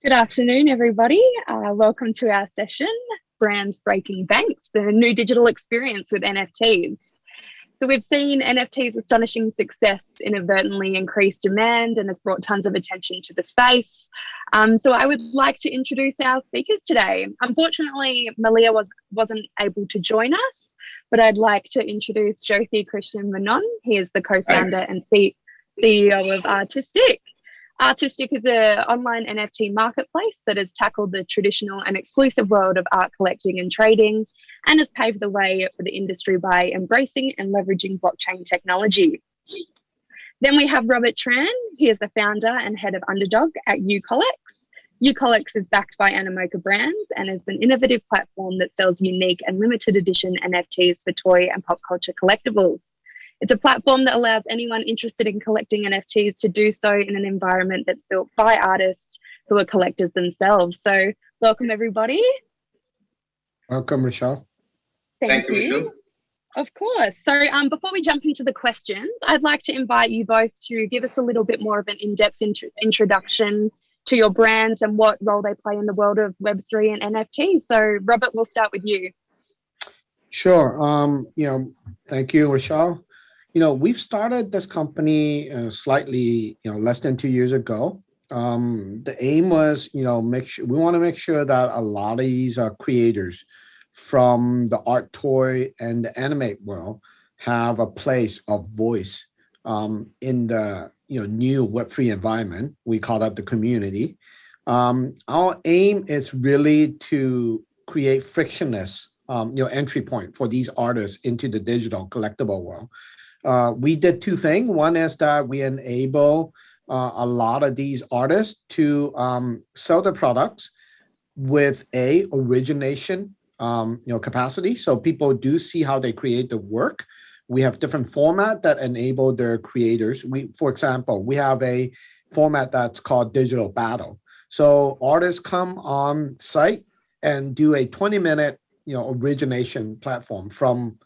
Good afternoon, everybody. Welcome to our session, Brands Breaking Banks, the new digital experience with NFTs. So we've seen NFTs' astonishing success inadvertently increase demand and has brought tons of attention to the space. So I would like to introduce our speakers today. Unfortunately, Malia wasn't able to join us, but I'd like to introduce Jothi, Krishnan, Menon. He is the co-founder and CEO of RtistiQ. RtistiQ is an online NFT marketplace that has tackled the traditional and exclusive world of art collecting and trading and has paved the way for the industry by embracing and leveraging blockchain technology. Then we have Tran. He is the founder and head of Underdog at Ucollex. Ucollex is backed by Animoca Brands and is an innovative platform that sells unique and limited edition NFTs for toy and pop culture collectibles. It's a platform that allows anyone interested in collecting NFTs to do so in an environment that's built by artists who are collectors themselves. So welcome, everybody. Welcome, Richelle. Thank you. Richelle. Of course. So before we jump into the questions, I'd like to invite you both to give us a little bit more of an in-depth introduction to your brands and what role they play in the world of Web3 and NFTs. So Robert, we'll start with you. Sure. Thank you, Richelle. We've started this company slightly, less than 2 years ago. The aim was, we want to make sure that a lot of these creators from the art, toy, and the anime world have a place of voice in the new Web3 environment. We call that the community. Our aim is really to create frictionless, entry point for these artists into the digital collectible world. We did two things. One is that we enable a lot of these artists to sell their products with origination capacity. So people do see how they create the work. We have different format that enable their creators. For example, we have a format that's called digital battle. So artists come on site and do a 20-minute origination platform from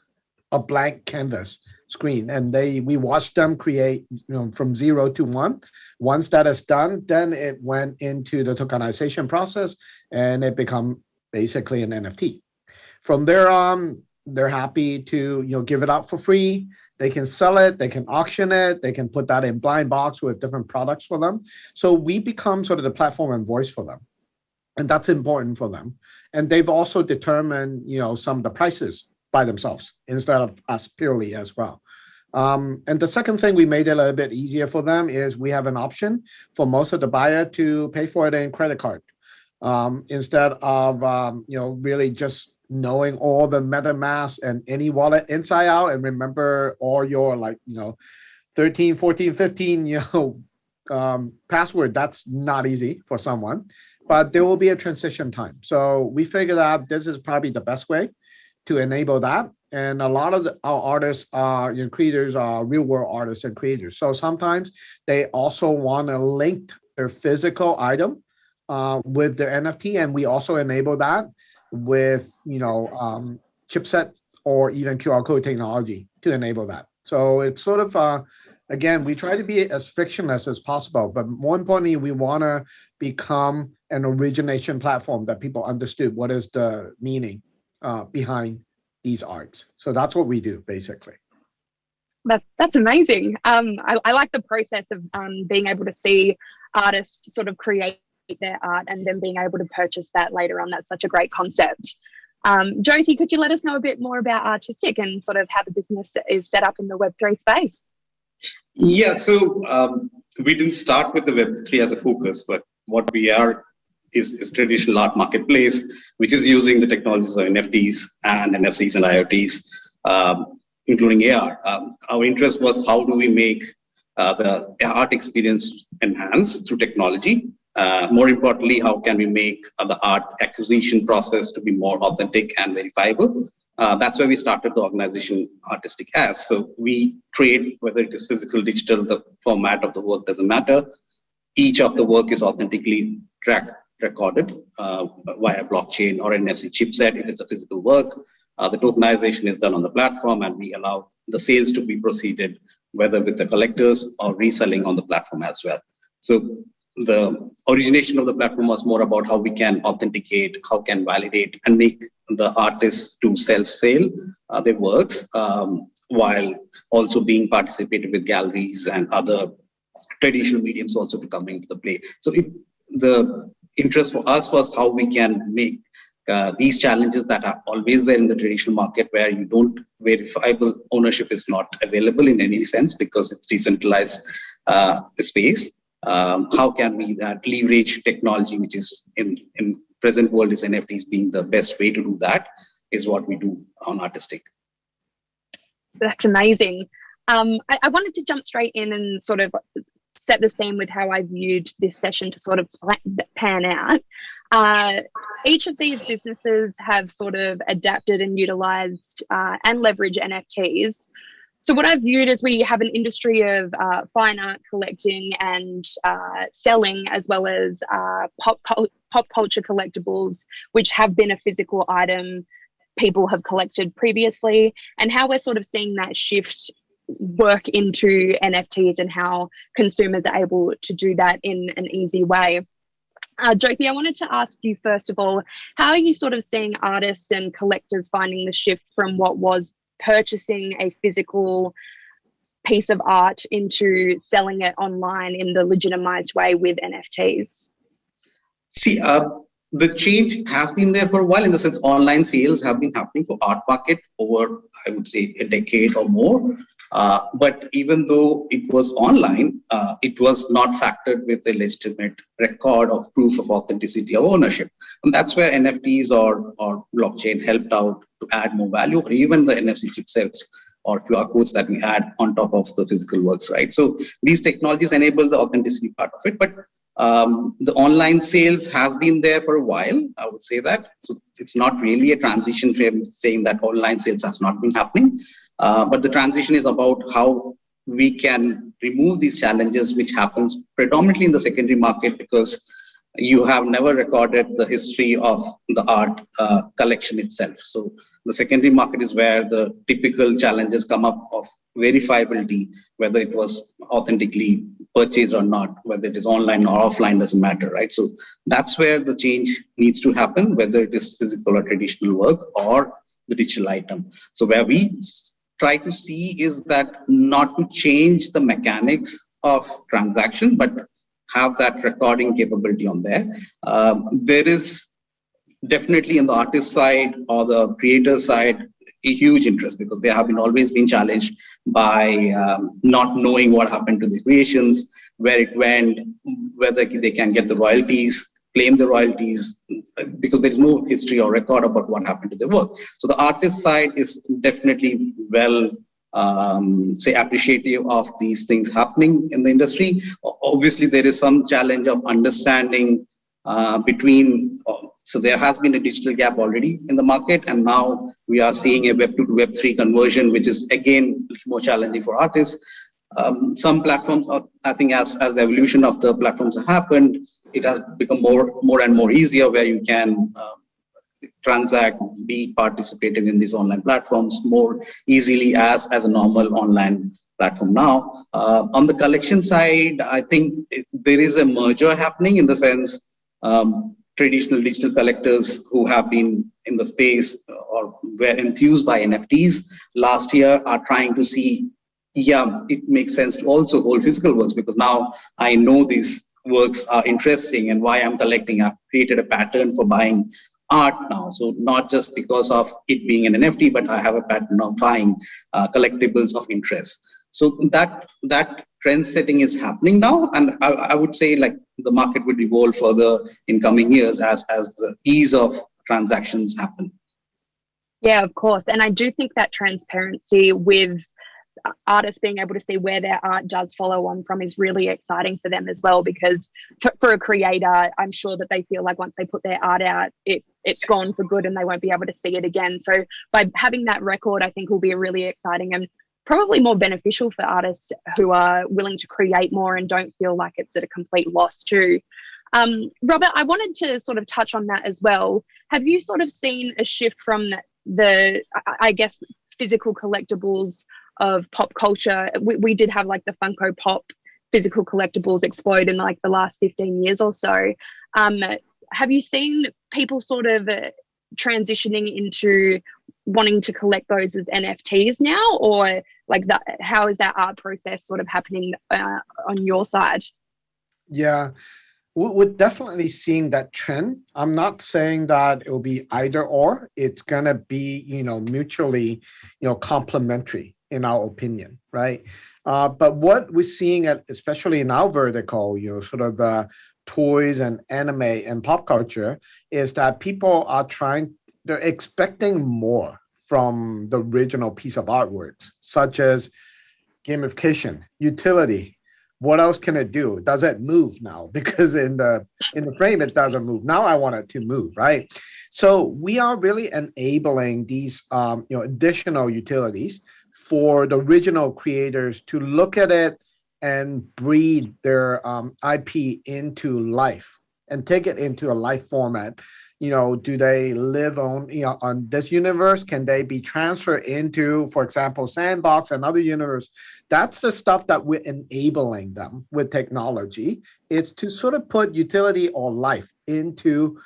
a blank canvas screen, and we watch them create from 0 to 1. Once that is done, then it went into the tokenization process and it become basically an NFT. From there on, they're happy to give it out for free. They can sell it, they can auction it, they can put that in blind box with different products for them. So we become sort of the platform and voice for them, and that's important for them. And they've also determined some of the prices by themselves instead of us purely as well. And the second thing we made it a little bit easier for them is we have an option for most of the buyer to pay for it in credit card instead of really just knowing all the MetaMask and any wallet inside out and remember all your 13, 14, 15 password. That's not easy for someone, but there will be a transition time. So we figured out this is probably the best way to enable that. And a lot of our artists are creators are real world artists and creators. So sometimes they also want to link their physical item with their NFT, and we also enable that with chipset or even QR code technology to enable that. So it's sort of again, we try to be as frictionless as possible, but more importantly, we want to become an origination platform that people understood what is the meaning behind these arts. So that's what we do basically. That's amazing. I like the process of being able to see artists sort of create their art and then being able to purchase that later on. That's such a great concept. Jothi, could you let us know a bit more about RtistiQ and sort of how the business is set up in the Web3 space? Yeah, so we didn't start with the Web3 as a focus, but what we are is traditional art marketplace, which is using the technologies of NFTs and NFCs and IoTs, including AR. Our interest was how do we make the art experience enhanced through technology. More importantly, how can we make the art acquisition process to be more authentic and verifiable? That's why we started the organization RtistiQ as. So we trade, whether it is physical, digital, the format of the work doesn't matter. Each of the work is authentically recorded via blockchain or NFC chipset if it's a physical work. The tokenization is done on the platform, and we allow the sales to be proceeded, whether with the collectors or reselling on the platform as well. So the origination of the platform was more about how we can authenticate, how can validate, and make the artists to self-sale their works, while also being participated with galleries and other traditional mediums also to come into the play. So the interest for us was how we can make these challenges that are always there in the traditional market, where you don't verifiable ownership is not available in any sense because it's decentralized space. How can we leverage technology, which is in present world is NFTs being the best way to do that, is what we do on RtistiQ. That's amazing. I wanted to jump straight in and sort of set the scene with how I viewed this session to sort of pan out. Each of these businesses have sort of adapted and utilized and leveraged NFTs. So what I've viewed is we have an industry of fine art collecting and selling, as well as pop culture collectibles, which have been a physical item people have collected previously, and how we're sort of seeing that shift work into NFTs and how consumers are able to do that in an easy way. Jothi, I wanted to ask you, first of all, how are you sort of seeing artists and collectors finding the shift from what was purchasing a physical piece of art into selling it online in the legitimized way with NFTs? See, the change has been there for a while, in the sense online sales have been happening for art market over, I would say, a decade or more. But even though it was online, it was not factored with a legitimate record of proof of authenticity of ownership. And that's where NFTs or blockchain helped out to add more value, or even the NFC chipsets or QR codes that we add on top of the physical works, right? So these technologies enable the authenticity part of it. But the online sales has been there for a while, I would say that. So it's not really a transition from saying that online sales has not been happening. But the transition is about how we can remove these challenges, which happens predominantly in the secondary market, because you have never recorded the history of the art collection itself. So the secondary market is where the typical challenges come up of verifiability, whether it was authentically purchased or not, whether it is online or offline, doesn't matter, right? So that's where the change needs to happen, whether it is physical or traditional work or the digital item. So where we try to see is that not to change the mechanics of transaction, but have that recording capability on there. There is definitely on the artist side or the creator side a huge interest, because they have always been challenged by not knowing what happened to the creations, where it went, whether they can get the royalties, claim the royalties, because there is no history or record about what happened to their work. So the artist side is definitely well appreciative of these things happening in the industry. Obviously, there is some challenge of understanding between. So there has been a digital gap already in the market, and now we are seeing a Web 2 to Web 3 conversion, which is again more challenging for artists. Some platforms, I think, as the evolution of the platforms have happened, it has become more and more easier, where you can transact, be participating in these online platforms more easily as a normal online platform now. On the collection side, I think there is a merger happening, in the sense traditional digital collectors who have been in the space or were enthused by NFTs last year are trying to see, it makes sense to also hold physical works, because now I know these works are interesting and why I'm collecting. I've created a pattern for buying art now. So not just because of it being an NFT, but I have a pattern of buying collectibles of interest. So that trend setting is happening now, and I would say like the market would evolve further in coming years as the ease of transactions happen. Yeah, of course. And I do think that transparency with artists being able to see where their art does follow on from is really exciting for them as well, because for a creator, I'm sure that they feel like once they put their art out, it's gone for good and they won't be able to see it again. So by having that record, I think will be really exciting and probably more beneficial for artists who are willing to create more and don't feel like it's at a complete loss too. Robert, I wanted to sort of touch on that as well. Have you sort of seen a shift from the I guess, physical collectibles of pop culture? We did have like the Funko Pop physical collectibles explode in like the last 15 years or so. Have you seen people sort of transitioning into wanting to collect those as NFTs now, or like that? How is that art process sort of happening on your side? Yeah, we're definitely seeing that trend. I'm not saying that it will be either or. It's gonna be, mutually, complementary in our opinion, right? But what we're seeing, especially in our vertical, sort of the toys and anime and pop culture, is that people are they're expecting more from the original piece of artworks, such as gamification, utility. What else can it do? Does it move now? Because in the frame it doesn't move. Now I want it to move, right? So we are really enabling these additional utilities for the original creators to look at it and breathe their IP into life and take it into a life format. Do they live on this universe? Can they be transferred into, for example, Sandbox and other universe? That's the stuff that we're enabling them with technology. It's to sort of put utility or life into,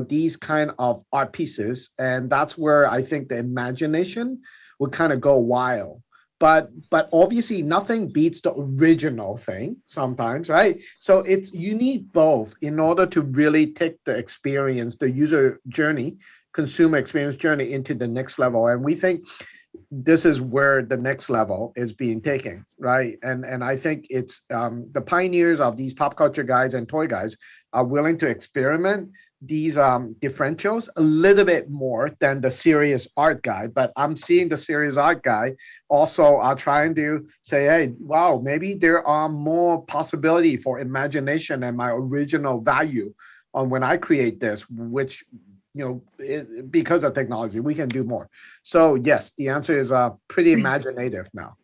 these kind of art pieces. And that's where I think the imagination would kind of go wild. But obviously nothing beats the original thing sometimes, right? So you need both in order to really take the experience, the user journey, consumer experience journey into the next level. And we think this is where the next level is being taken, right? And I think it's the pioneers of these pop culture guys and toy guys are willing to experiment these differentials a little bit more than the serious art guy. But I'm seeing the serious art guy also are trying to say, hey, wow, maybe there are more possibility for imagination and my original value on when I create this, which, because of technology, we can do more. So yes, the answer is pretty imaginative now.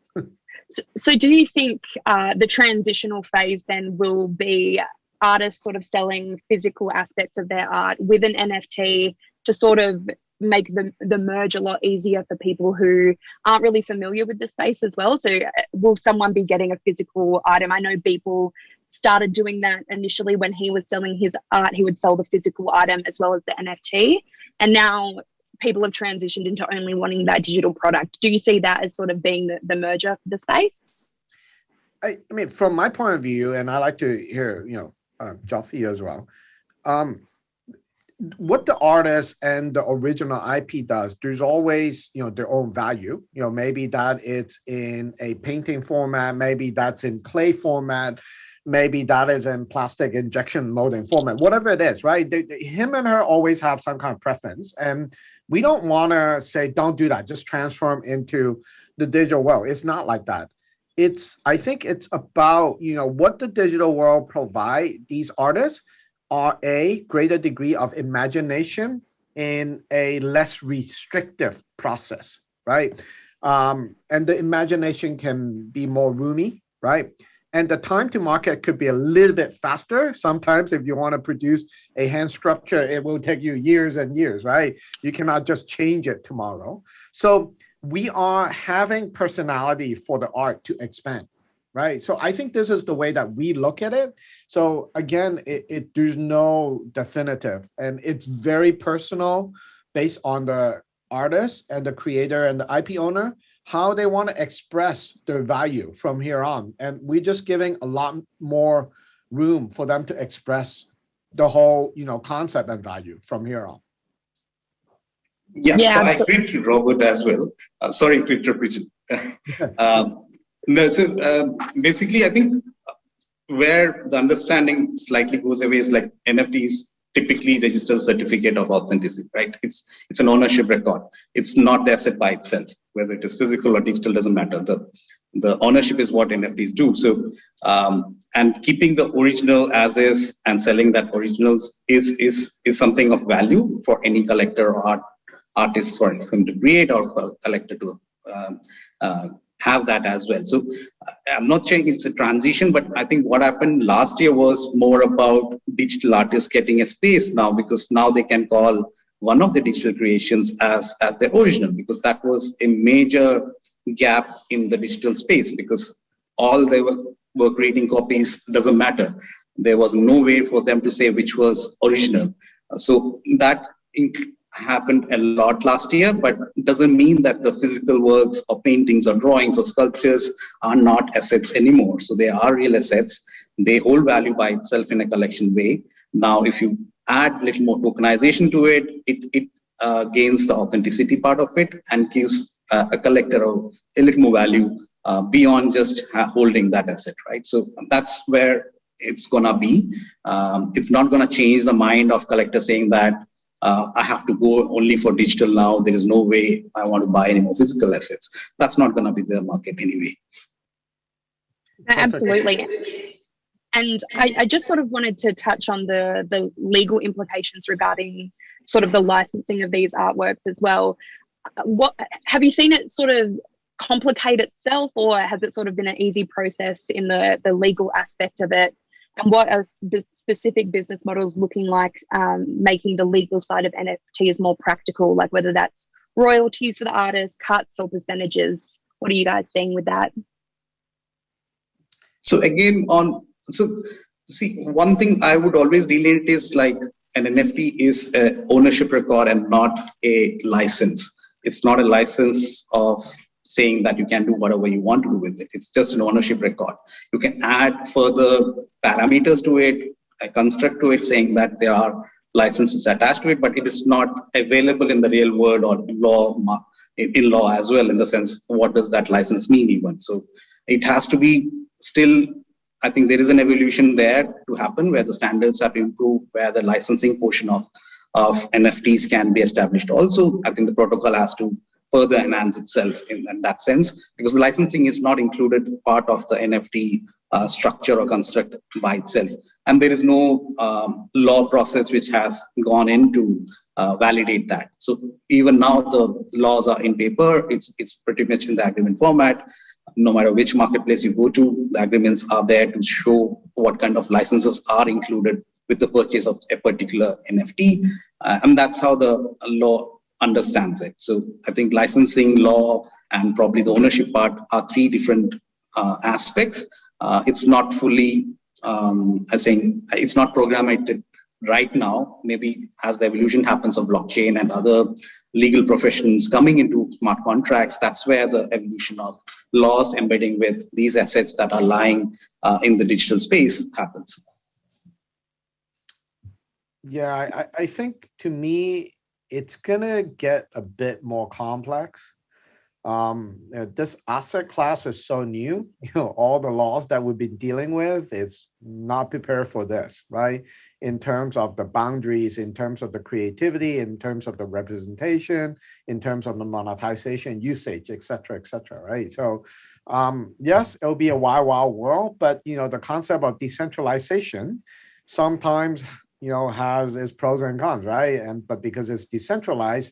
So do you think the transitional phase then will be artists sort of selling physical aspects of their art with an NFT to sort of make the merge a lot easier for people who aren't really familiar with the space as well? So will someone be getting a physical item? I know Beeple started doing that initially. When he was selling his art, he would sell the physical item as well as the NFT. And now people have transitioned into only wanting that digital product. Do you see that as sort of being the merger for the space? I mean, from my point of view, and I like to hear, Jothi as well. What the artist and the original IP does, there's always, their own value. Maybe that it's in a painting format, maybe that's in clay format, maybe that is in plastic injection molding format, whatever it is, right? Him and her always have some kind of preference. And we don't want to say, don't do that, just transform into the digital world. It's not like that. I think it's about, what the digital world provide these artists are a greater degree of imagination in a less restrictive process, right? And the imagination can be more roomy, right? And the time to market could be a little bit faster. Sometimes if you want to produce a hand sculpture, it will take you years and years, right? You cannot just change it tomorrow. So we are having personality for the art to expand, right? So I think this is the way that we look at it. So again, there's no definitive, and it's very personal based on the artist and the creator and the IP owner, how they want to express their value from here on. And we're just giving a lot more room for them to express the whole, concept and value from here on. Yeah, so I agree to Robert as well. Sorry to interrupt you. Basically, I think where the understanding slightly goes away is like NFTs typically register certificate of authenticity, right? It's an ownership record. It's not the asset by itself, whether it is physical or digital doesn't matter. The ownership is what NFTs do. So, and keeping the original as is and selling that originals is something of value for any collector or artist for him to create, or for a collector to have that as well. So I'm not saying it's a transition, but I think what happened last year was more about digital artists getting a space now, because now they can call one of the digital creations as their original, because that was a major gap in the digital space, because all they were were creating copies doesn't matter. There was no way for them to say which was original. So that happened a lot last year, but doesn't mean that the physical works or paintings or drawings or sculptures are not assets anymore. So they are real assets. They hold value by itself in a collection way. Now, if you add a little more tokenization to it, it gains the authenticity part of it and gives a collector a little more value beyond just holding that asset, right? So that's where it's gonna be. It's not gonna change the mind of collectors saying that I have to go only for digital now. There is no way I want to buy any more physical assets. That's not gonna be the market anyway. Absolutely. And I just sort of wanted to touch on the legal implications regarding sort of the licensing of these artworks as well. What have you seen it sort of complicate itself, or has it sort of been an easy process in the legal aspect of it? And what are specific business models looking like, making the legal side of NFTs more practical, like whether that's royalties for the artist, cuts or percentages? What are you guys seeing with that? So again, one thing I would always relate is like an NFT is an ownership record and not a license. It's not a license of saying that you can do whatever you want to do with it. It's just an ownership record. You can add further parameters to it, a construct to it saying that there are licenses attached to it, but it is not available in the real world or in law as well, in the sense, what does that license mean even? So it has to be still, I think there is an evolution there to happen where the standards have to improve, where the licensing portion of NFTs can be established. Also, I think the protocol has to further enhance itself in that sense, because the licensing is not included part of the NFT structure or construct by itself. And there is no law process which has gone in to validate that. So even now the laws are in paper, it's pretty much in the agreement format. No matter which marketplace you go to, the agreements are there to show what kind of licenses are included with the purchase of a particular NFT. And that's how the law understands it. So I think licensing, law, and probably the ownership part are three different aspects. It's not fully, it's not programmated right now. Maybe as the evolution happens of blockchain and other legal professions coming into smart contracts, that's where the evolution of laws embedding with these assets that are lying in the digital space happens. Yeah, I think to me, it's gonna get a bit more complex. This asset class is so new, all the laws that we've been dealing with is not prepared for this, right? In terms of the boundaries, in terms of the creativity, in terms of the representation, in terms of the monetization, usage, et cetera, right? So yes, it'll be a wild world, but the concept of decentralization sometimes has its pros and cons, right? But because it's decentralized,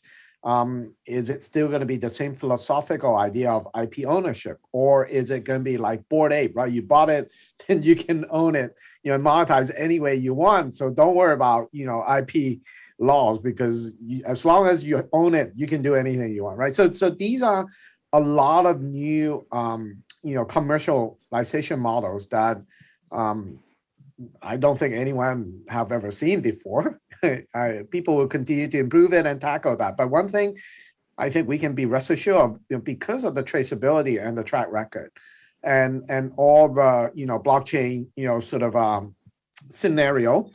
is it still going to be the same philosophical idea of IP ownership, or is it going to be like Bored Ape, right? You bought it, then you can own it, monetize any way you want. So don't worry about IP laws, because as long as you own it, you can do anything you want, right? So these are a lot of new commercialization models that I don't think anyone have ever seen before. People will continue to improve it and tackle that. But one thing I think we can be rest assured of, because of the traceability and the track record and all the blockchain sort of scenario,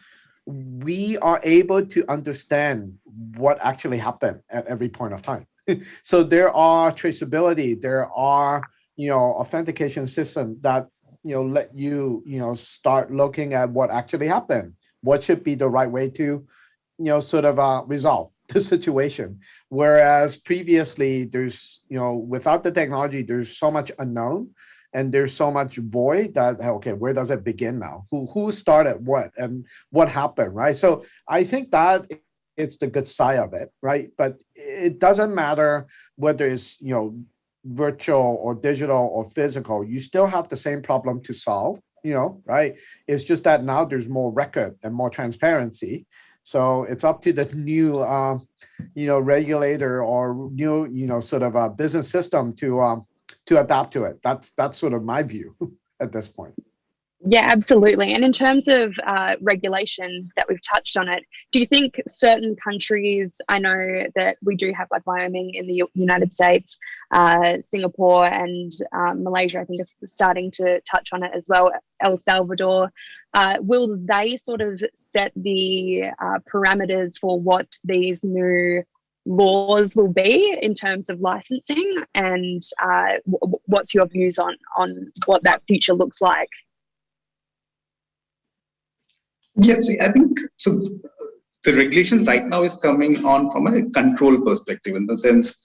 we are able to understand what actually happened at every point of time. So there are traceability, there are authentication systems that let you start looking at what actually happened, what should be the right way to sort of resolve the situation. Whereas previously there's without the technology, there's so much unknown and there's so much void that, okay, where does it begin now? Who started what and what happened, right? So I think that it's the good side of it, right? But it doesn't matter whether it's virtual or digital or physical, you still have the same problem to solve, right? It's just that now there's more record and more transparency. So it's up to the new, regulator or new, sort of a business system to adapt to it. That's sort of my view at this point. Yeah, absolutely. And in terms of regulation that we've touched on it, do you think certain countries, I know that we do have like Wyoming in the United States, Singapore and Malaysia, I think is starting to touch on it as well, El Salvador. Will they sort of set the parameters for what these new laws will be in terms of licensing? And what's your views on what that future looks like? Yes, I think so. The regulations right now is coming on from a control perspective, in the sense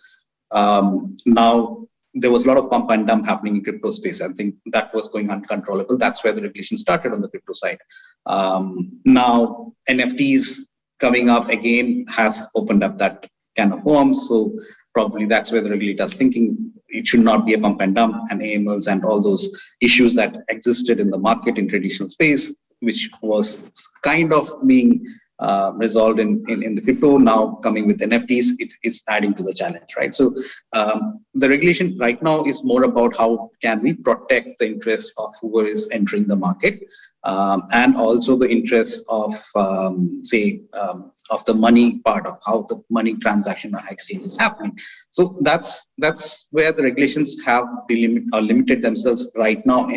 now there was a lot of pump and dump happening in crypto space. I think that was going uncontrollable. That's where the regulation started on the crypto side. Now NFTs coming up again has opened up that can of worms. So probably that's where the regulator's thinking it should not be a pump and dump, and AMLs and all those issues that existed in the market in traditional space, which was kind of being resolved in the crypto, now coming with NFTs, it is adding to the challenge, right? So the regulation right now is more about how can we protect the interests of whoever is entering the market, and also the interests of, of the money part of how the money transaction on exchange is happening. So that's where the regulations have limited themselves right now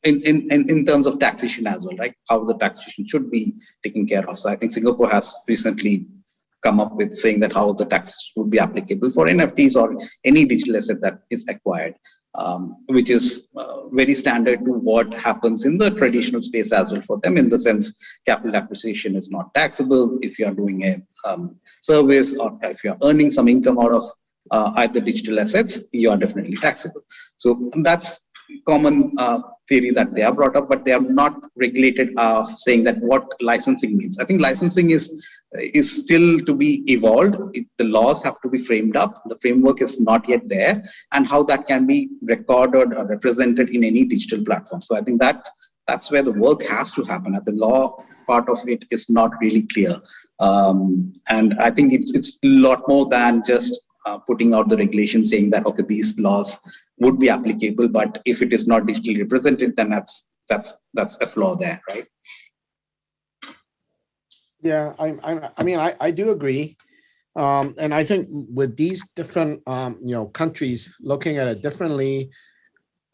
in terms of taxation as well, right? How the taxation should be taken care of. So I think Singapore has recently come up with saying that how the tax would be applicable for NFTs or any digital asset that is acquired, which is very standard to what happens in the traditional space as well for them, in the sense capital acquisition is not taxable. If you are doing a service or if you are earning some income out of either digital assets, you are definitely taxable. So that's common theory that they have brought up, but they are not regulated saying that what licensing means. I think licensing is still to be evolved. The laws have to be framed up. The framework is not yet there, and how that can be recorded or represented in any digital platform. So I think that's where the work has to happen. The law part of it is not really clear, and I think it's a lot more than just putting out the regulation saying that okay, these laws would be applicable, but if it is not digitally represented, then that's a flaw there, right? Yeah, I do agree, and I think with these different countries looking at it differently,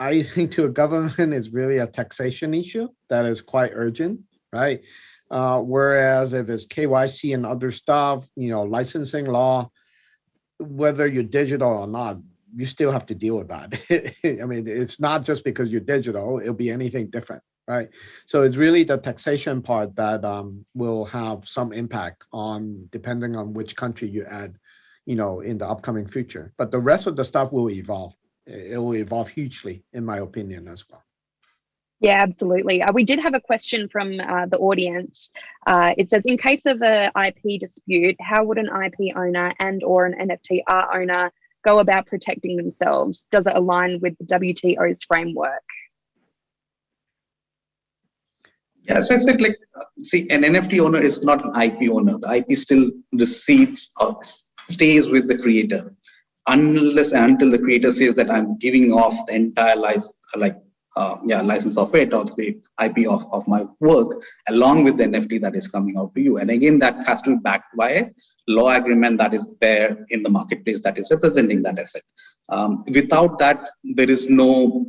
I think to a government is really a taxation issue that is quite urgent, right? Whereas if it's KYC and other stuff, licensing law, whether you're digital or not, you still have to deal with that. I mean, it's not just because you're digital, it'll be anything different, right? So it's really the taxation part that will have some impact on, depending on which country you add, in the upcoming future. But the rest of the stuff will evolve. It will evolve hugely, in my opinion, as well. Yeah, absolutely. We did have a question from the audience. It says, in case of an IP dispute, how would an IP owner and or an NFT art owner go about protecting themselves? Does it align with the WTO's framework? As I said, see, an NFT owner is not an IP owner. The IP still recedes or stays with the creator, unless and until the creator says that I'm giving off the entire license of it, or the IP of my work, along with the NFT that is coming out to you. And again, that has to be backed by a law agreement that is there in the marketplace that is representing that asset. Without that, there is no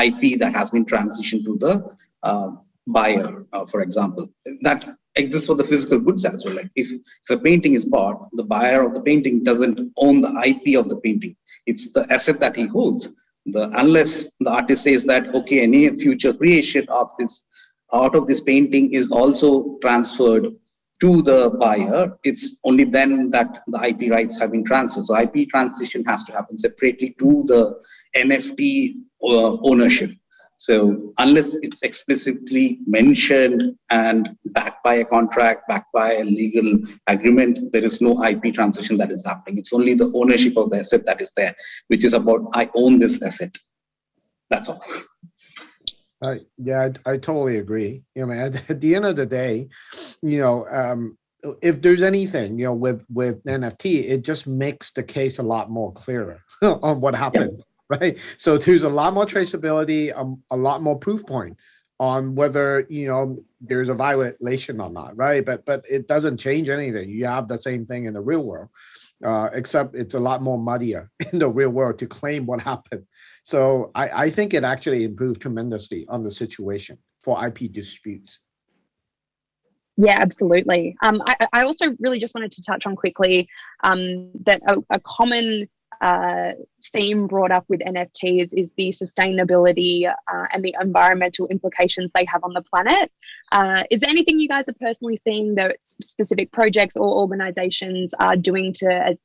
IP that has been transitioned to the buyer, for example. That exists for the physical goods as well. Like if a painting is bought, the buyer of the painting doesn't own the IP of the painting. It's the asset that he holds. Unless the artist says that, okay, any future creation of this out of this painting is also transferred to the buyer, it's only then that the IP rights have been transferred. So IP transition has to happen separately to the NFT ownership. So unless it's explicitly mentioned and backed by a contract, backed by a legal agreement, there is no IP transition that is happening. It's only the ownership of the asset that is there, which is about I own this asset. That's all. Yeah, I totally agree. At the end of the day, if there's anything, with NFT, it just makes the case a lot more clearer on what happened. right? So there's a lot more traceability, a lot more proof point on whether there's a violation or not, right? But it doesn't change anything. You have the same thing in the real world, except it's a lot more muddier in the real world to claim what happened. So I think it actually improved tremendously on the situation for IP disputes. Yeah, absolutely. I also really just wanted to touch on quickly that a common theme brought up with NFTs is the sustainability and the environmental implications they have on the planet. Is there anything you guys are personally seeing that specific projects or organizations are doing to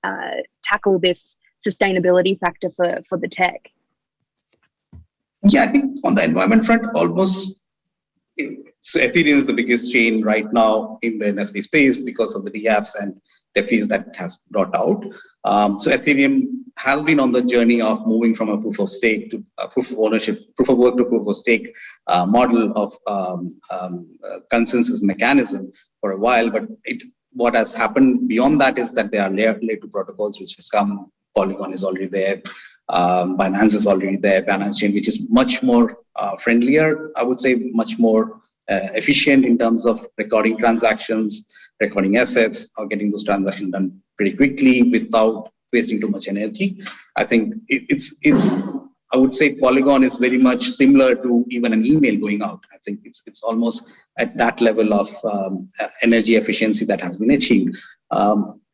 tackle this sustainability factor for the tech? Yeah, I think on the environment front, almost. So Ethereum is the biggest chain right now in the NFT space because of the DApps and DeFis that has brought out. So Ethereum has been on the journey of moving from a proof of stake to a proof of ownership, proof of work to proof of stake model of consensus mechanism for a while. But what has happened beyond that is that there are layer 2 protocols which has come. Polygon is already there. Binance is already there. Binance Chain, which is much more friendlier, I would say, much more efficient in terms of recording transactions, recording assets, or getting those transactions done pretty quickly without wasting too much energy. I think I would say Polygon is very much similar to even an email going out. I think it's almost at that level of energy efficiency that has been achieved.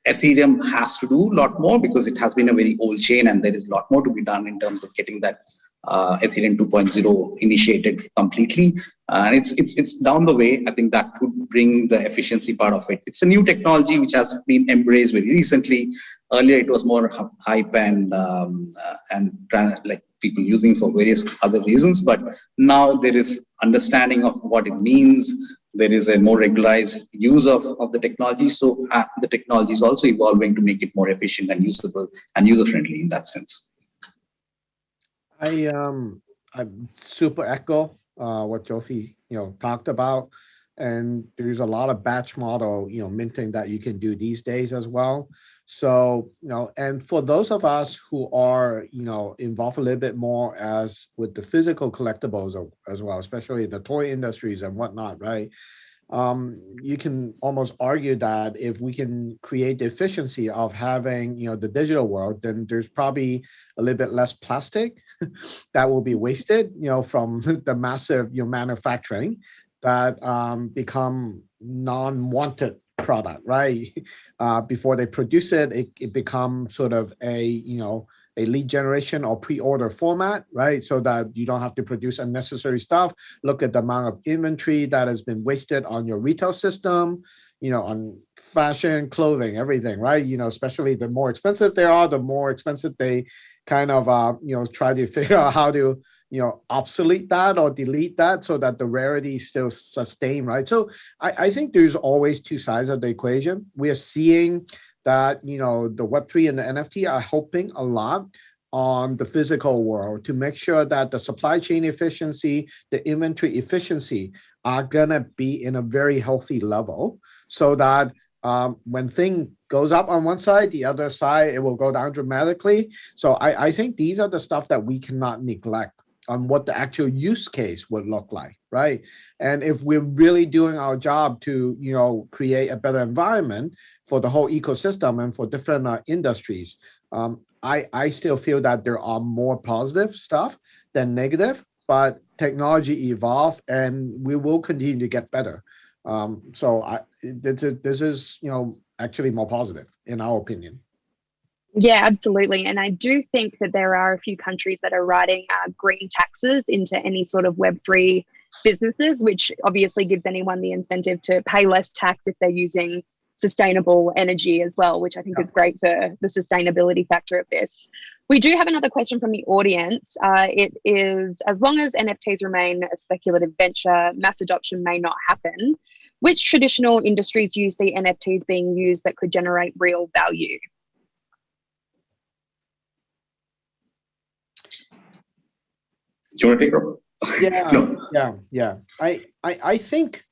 Ethereum has to do a lot more because it has been a very old chain and there is a lot more to be done in terms of getting that Ethereum 2.0 initiated completely. And it's down the way. I think that could bring the efficiency part of it. It's a new technology which has been embraced very recently. Earlier, it was more hype and like people using for various other reasons. But now there is understanding of what it means. There is a more regularized use of the technology. So the technology is also evolving to make it more efficient and usable and user-friendly in that sense. I super echo what Jothi talked about, and there's a lot of batch model minting that you can do these days as well. So and for those of us who are involved a little bit more as with the physical collectibles as well, especially the toy industries and whatnot, right? You can almost argue that if we can create the efficiency of having the digital world, then there's probably a little bit less plastic that will be wasted from the massive manufacturing that become non-wanted product, right? Before they produce it, it becomes sort of a lead generation or pre-order format, right? So that you don't have to produce unnecessary stuff. Look at the amount of inventory that has been wasted on your retail system, on fashion, clothing, everything, right? Especially the more expensive they are, the more expensive they kind of, try to figure out how to, obsolete that or delete that so that the rarity is still sustained, right? So I think there's always two sides of the equation. We are seeing that the Web3 and the NFT are helping a lot on the physical world to make sure that the supply chain efficiency, the inventory efficiency are gonna be in a very healthy level, so that when thing goes up on one side, the other side it will go down dramatically. So I think these are the stuff that we cannot neglect on what the actual use case would look like, right? And if we're really doing our job to create a better environment for the whole ecosystem and for different industries, I still feel that there are more positive stuff than negative, but technology evolve and we will continue to get better. So this is actually more positive in our opinion. Yeah, absolutely. And I do think that there are a few countries that are writing green taxes into any sort of Web3 businesses, which obviously gives anyone the incentive to pay less tax if they're using sustainable energy as well, which I think is great for the sustainability factor of this. We do have another question from the audience. It is, as long as NFTs remain a speculative venture, mass adoption may not happen. Which traditional industries do you see NFTs being used that could generate real value? Do you want to take it? Yeah. I think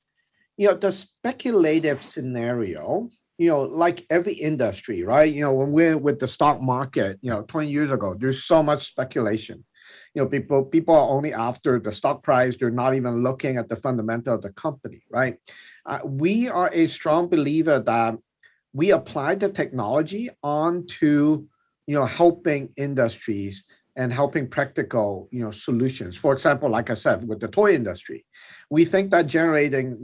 the speculative scenario like every industry, right? When we're with the stock market, 20 years ago, there's so much speculation. People are only after the stock price. They're not even looking at the fundamental of the company, right? We are a strong believer that we apply the technology onto, helping industries and helping practical, solutions. For example, like I said, with the toy industry, we think that generating,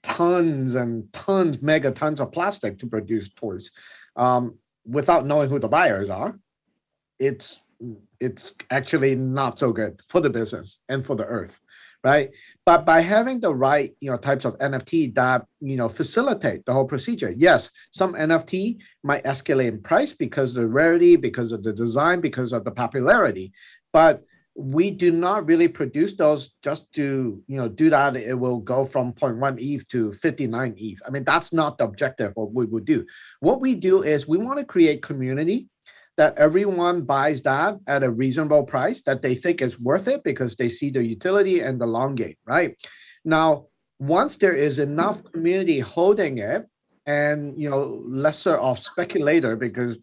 tons and tons, megatons of plastic to produce toys, without knowing who the buyers are, it's actually not so good for the business and for the earth, right? But by having the right, types of NFT that, facilitate the whole procedure. Yes, some NFT might escalate in price because of the rarity, because of the design, because of the popularity, but we do not really produce those just to, do that. It will go from 0.1 ETH to 59 ETH. I mean, that's not the objective of what we would do. What we do is we want to create community that everyone buys that at a reasonable price that they think is worth it because they see the utility and the long game, right? Now, once there is enough community holding it, and lesser of speculator because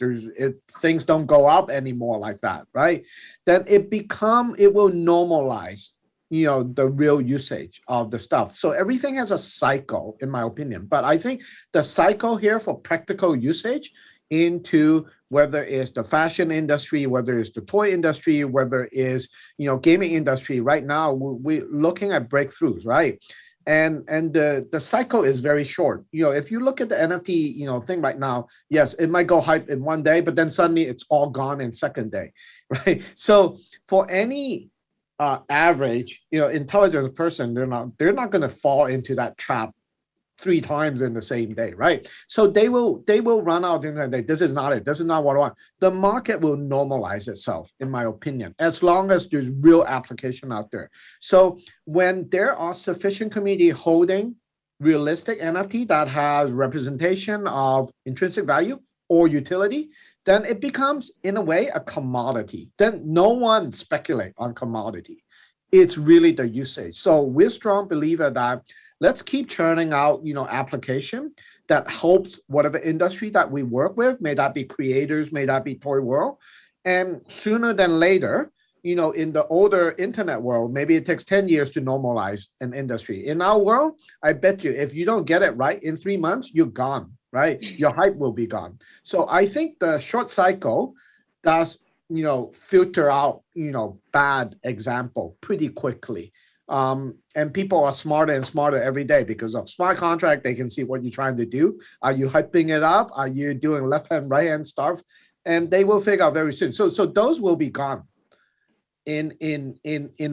things don't go up anymore like that, right? Then it will normalize the real usage of the stuff. So everything has a cycle, in my opinion. But I think the cycle here for practical usage into whether it's the fashion industry, whether it's the toy industry, whether it's gaming industry, right now we're looking at breakthroughs, right? And the cycle is very short. If you look at the NFT, thing right now, yes, it might go hype in one day, but then suddenly it's all gone in second day, right? So for any average, intelligent person, they're not going to fall into that trap 3 times in the same day, right? So they will run out and say, this is not it. This is not what I want. The market will normalize itself, in my opinion, as long as there's real application out there. So when there are sufficient community holding realistic NFT that has representation of intrinsic value or utility, then it becomes, in a way, a commodity. Then no one speculate on commodity. It's really the usage. So we're strong believer that let's keep churning out, application that helps whatever industry that we work with, may that be creators, may that be toy world. And sooner than later, in the older internet world, maybe it takes 10 years to normalize an industry. In our world, I bet you, if you don't get it right in 3 months, you're gone, right? Your hype will be gone. So I think the short cycle does, filter out, bad example pretty quickly. And people are smarter and smarter every day because of smart contract. They can see what you're trying to do. Are you hyping it up? Are you doing left hand, right hand stuff? And they will figure out very soon. So those will be gone in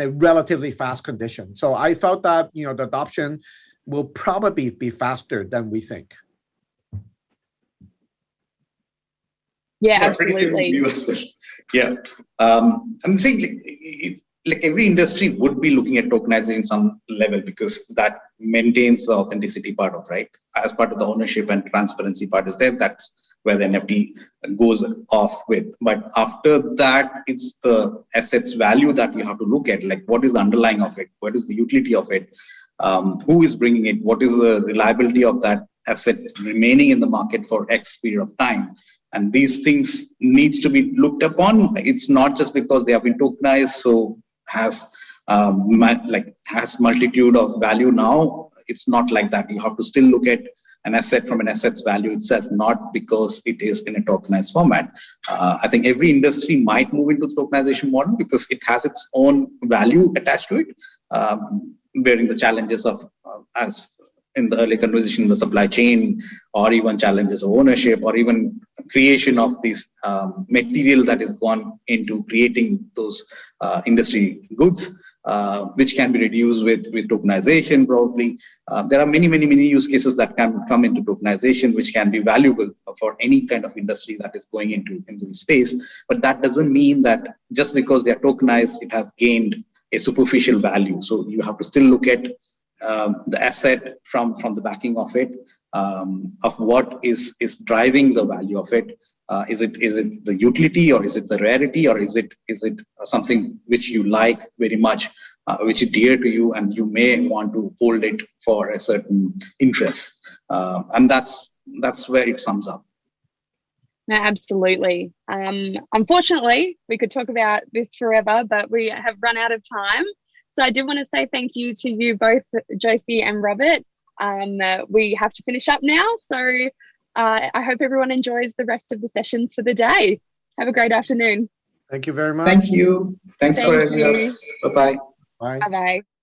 a relatively fast condition. So I felt that the adoption will probably be faster than we think. Yeah, absolutely. Yeah, I'm saying like every industry would be looking at tokenizing some level because that maintains the authenticity part of, right? As part of the ownership and transparency part is there. That's where the NFT goes off with. But after that, it's the asset's value that you have to look at. Like, what is the underlying of it? What is the utility of it? Who is bringing it? What is the reliability of that asset remaining in the market for X period of time? And these things needs to be looked upon. It's not just because they have been tokenized, so has multitude of value now. It's not like that. You have to still look at an asset from an asset's value itself, not because it is in a tokenized format. I think every industry might move into the tokenization model because it has its own value attached to it, bearing the challenges of, as in the early conversation, the supply chain, or even challenges of ownership, or even creation of this material that is gone into creating those industry goods, which can be reduced with tokenization probably. There are many use cases that can come into tokenization, which can be valuable for any kind of industry that is going into the space. But that doesn't mean that just because they are tokenized, it has gained a superficial value. So you have to still look at the asset from the backing of it, of what is driving the value of it. Is it the utility, or is it the rarity, or is it something which you like very much, which is dear to you, and you may want to hold it for a certain interest. And that's that's where it sums up. No, absolutely. Unfortunately, we could talk about this forever, but we have run out of time. So I did want to say thank you to you both, Jothi and Robert. We have to finish up now. So I hope everyone enjoys the rest of the sessions for the day. Have a great afternoon. Thank you very much. Thank you. Thanks for having us. Bye-bye. Bye. Bye-bye.